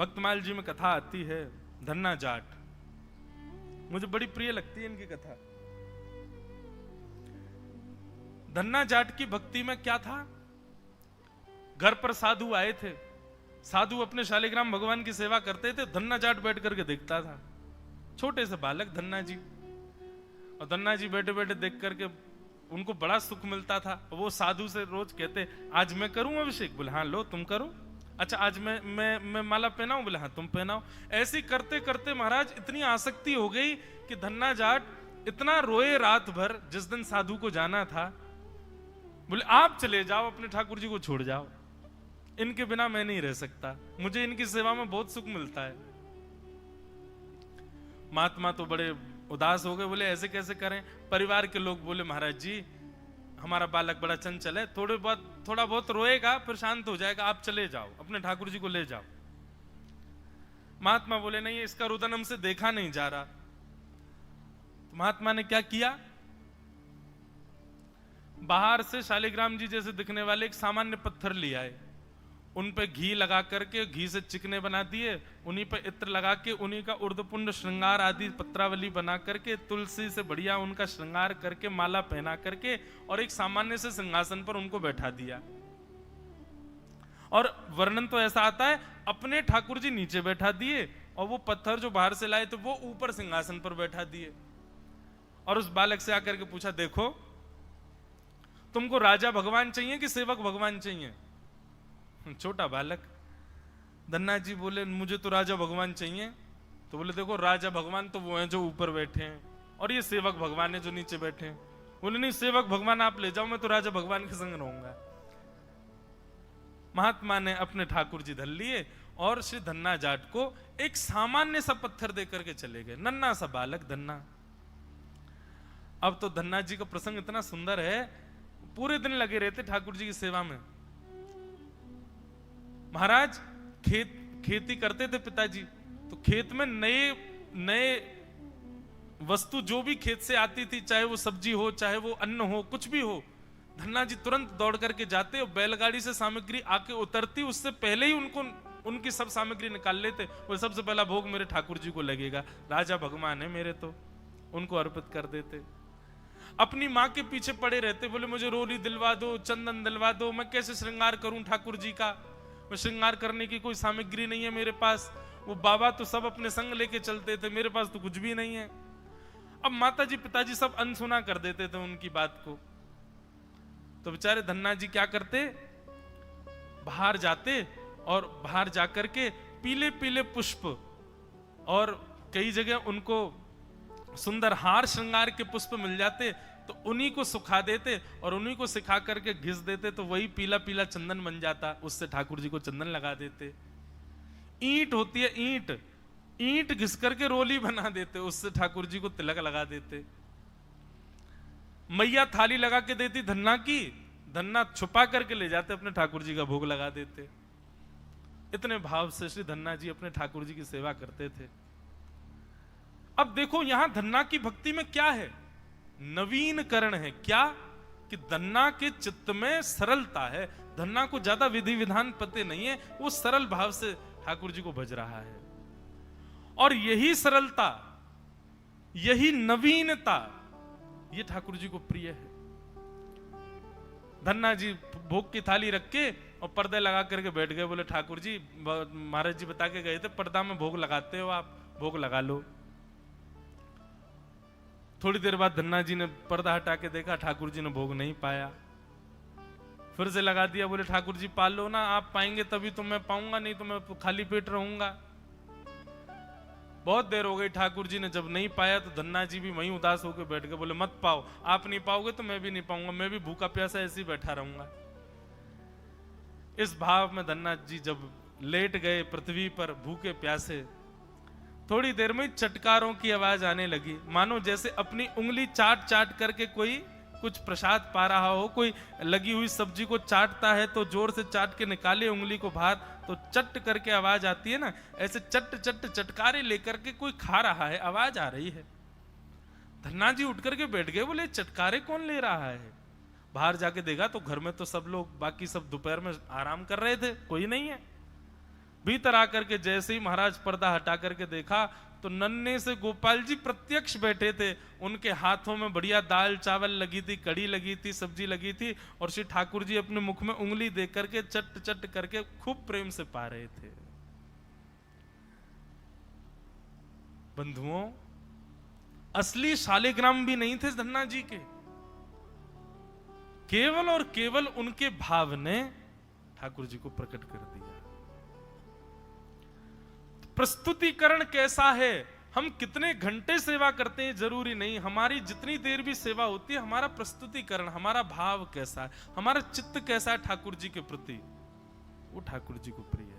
भक्तमाल जी में कथा आती है धन्ना जाट, मुझे बड़ी प्रिय लगती है इनकी कथा। धन्ना जाट की भक्ति में क्या था, घर पर साधु आए थे, साधु अपने शालिग्राम भगवान की सेवा करते थे, धन्ना जाट बैठ करके देखता था, छोटे से बालक धन्ना जी। और धन्ना जी बैठे बैठे देख करके उनको बड़ा सुख मिलता था। वो साधु से रोज कहते आज मैं करूं अभिषेक, बोले हाँ लो तुम करो। अच्छा आज मैं माला पहनाऊं, बोले हाँ तुम पहनाओ। ऐसे करते करते महाराज इतनी आसक्ति हो गई कि धन्ना जाट इतना रोए रात भर। जिस दिन साधु को जाना था बोले आप चले जाओ, अपने ठाकुर जी को छोड़ जाओ, इनके बिना मैं नहीं रह सकता, मुझे इनकी सेवा में बहुत सुख मिलता है। महात्मा तो बड़े उदास हो गए, बोले ऐसे कैसे करें। परिवार के लोग बोले महाराज जी हमारा बालक बड़ा चंचल है, थोड़ा बहुत रोएगा फिर शांत हो जाएगा, आप चले जाओ, अपने ठाकुर जी को ले जाओ। महात्मा बोले नहीं इसका रुदन हमसे देखा नहीं जा रहा। तो महात्मा ने क्या किया, बाहर से शालिग्राम जी जैसे दिखने वाले एक सामान्य पत्थर ले आए, उन पे घी लगा करके, घी से चिकने बना दिए, उन्हीं पे इत्र लगा के, उन्हीं का उर्धपुंड श्रृंगार आदि पत्रावली बना करके, तुलसी से बढ़िया उनका श्रृंगार करके, माला पहना करके, और एक सामान्य से सिंहासन पर उनको बैठा दिया। और वर्णन तो ऐसा आता है अपने ठाकुर जी नीचे बैठा दिए और वो पत्थर जो बाहर से लाए तो वो ऊपर सिंहासन पर बैठा दिए। और उस बालक से आकर के पूछा देखो तुमको राजा भगवान चाहिए कि सेवक भगवान चाहिए। छोटा बालक, धन्ना जी बोले मुझे तो राजा भगवान चाहिए। तो बोले देखो राजा भगवान तो वो हैं जो ऊपर बैठे हैं और ये सेवक भगवान है जो नीचे बैठे हैं। बोले नहीं सेवक भगवान आप ले जाओ, मैं तो राजा भगवान के संग रहूंगा। महात्मा ने अपने ठाकुर जी धर लिए और श्री धन्ना जाट को एक सामान्य सा पत्थर दे करके चले गए। नन्ना सा बालक धन्ना। अब तो धन्ना जी का प्रसंग इतना सुंदर है, पूरे दिन लगे रहते ठाकुर जी की सेवा में। महाराज खेती करते थे पिताजी, तो खेत में नए वस्तु जो भी खेत से आती थी, चाहे वो सब्जी हो चाहे वो अन्न हो कुछ भी हो, धन्ना जी तुरंत दौड़ करके जाते और बैलगाड़ी से सामग्री आके उतरती, उससे पहले ही उनकी सब सामग्री निकाल लेते। वो सबसे पहला भोग मेरे ठाकुर जी को लगेगा, राजा भगवान है मेरे, तो उनको अर्पित कर देते। अपनी माँ के पीछे पड़े रहते, बोले मुझे रोली दिलवा दो, चंदन दिलवा दो, मैं कैसे श्रृंगार करूं ठाकुर जी का, मैं श्रृंगार करने की कोई सामग्री नहीं है मेरे पास। वो बाबा तो सब अपने संग लेके चलते थे, मेरे पास तो कुछ भी नहीं है। अब माता जी पिताजी सब अनसुना कर देते थे उनकी बात को। तो बेचारे धन्ना जी क्या करते, बाहर जाते और बाहर जाकर के पीले पीले पुष्प और कई जगह उनको सुंदर हार श्रृंगार के पुष्प मिल जाते, तो उन्हीं को सुखा देते और उन्हीं को सिखा करके घिस देते, तो वही पीला पीला चंदन बन जाता, उससे ठाकुर जी को चंदन लगा देते। ईंट होती है ईंट घिस करके रोली बना देते, उससे ठाकुर जी को तिलक लगा देते। मैया थाली लगा के देती धन्ना की, धन्ना छुपा करके ले जाते अपने ठाकुर जी का भोग लगा देते। इतने भाव से श्री धन्ना जी अपने ठाकुर जी की सेवा करते थे। अब देखो यहां धन्ना की भक्ति में क्या है, नवीनकरण है। क्या कि धन्ना के चित्त में सरलता है, धन्ना को ज्यादा विधि विधान पते नहीं है, वो सरल भाव से ठाकुर जी को भज रहा है। और यही सरलता, यही नवीनता, ये ठाकुर जी को प्रिय है। धन्ना जी भोग की थाली रख के और पर्दे लगा करके बैठ गए, बोले ठाकुर जी महाराज जी बता के गए थे पर्दा में भोग लगाते हो आप, भोग लगा लो। थोड़ी देर बाद धन्ना जी ने पर्दा हटा के देखा, ठाकुर जी ने भोग नहीं पाया। फिर से लगा दिया, बोले ठाकुर जी पाल लो ना, आप पाएंगे तभी तो मैं पाऊंगा, नहीं तो मैं खाली पेट रहूंगा। बहुत देर हो गई, ठाकुर जी ने जब नहीं पाया तो धन्ना जी भी वहीं उदास होकर बैठ गए, बोले मत पाओ, आप नहीं पाओगे तो मैं भी नहीं पाऊंगा, मैं भी भूखा प्यासा ऐसे ही बैठा रहूंगा। इस भाव में धन्ना जी जब लेट गए पृथ्वी पर भूखे प्यासे, थोड़ी देर में चटकारों की आवाज आने लगी, मानो जैसे अपनी उंगली चाट चाट करके कोई कुछ प्रसाद पा रहा हो। कोई लगी हुई सब्जी को चाटता है तो जोर से चाट के निकाले उंगली को बाहर, तो चट करके आवाज आती है ना, ऐसे चट चट चटकारे लेकर के कोई खा रहा है, आवाज आ रही है। धन्ना जी उठ करके बैठ गए, बोले चटकारे कौन ले रहा है। बाहर जाके देखा तो घर में तो सब लोग, बाकी सब दोपहर में आराम कर रहे थे, कोई नहीं है। भीतर आकर के जैसे ही महाराज पर्दा हटा करके देखा तो नन्हे से गोपाल जी प्रत्यक्ष बैठे थे। उनके हाथों में बढ़िया दाल चावल लगी थी, कड़ी लगी थी, सब्जी लगी थी, और श्री ठाकुर जी अपने मुख में उंगली दे करके चट चट करके खूब प्रेम से पा रहे थे। बंधुओं, असली शालिग्राम भी नहीं थे धन्ना जी के, केवल और केवल उनके भाव ने ठाकुर जी को प्रकट कर दिया। प्रस्तुतिकरण कैसा है, हम कितने घंटे सेवा करते हैं जरूरी नहीं, हमारी जितनी देर भी सेवा होती है, हमारा प्रस्तुतिकरण, हमारा भाव कैसा है, हमारा चित्त कैसा है ठाकुर जी के प्रति, वो ठाकुर जी को प्रिय है।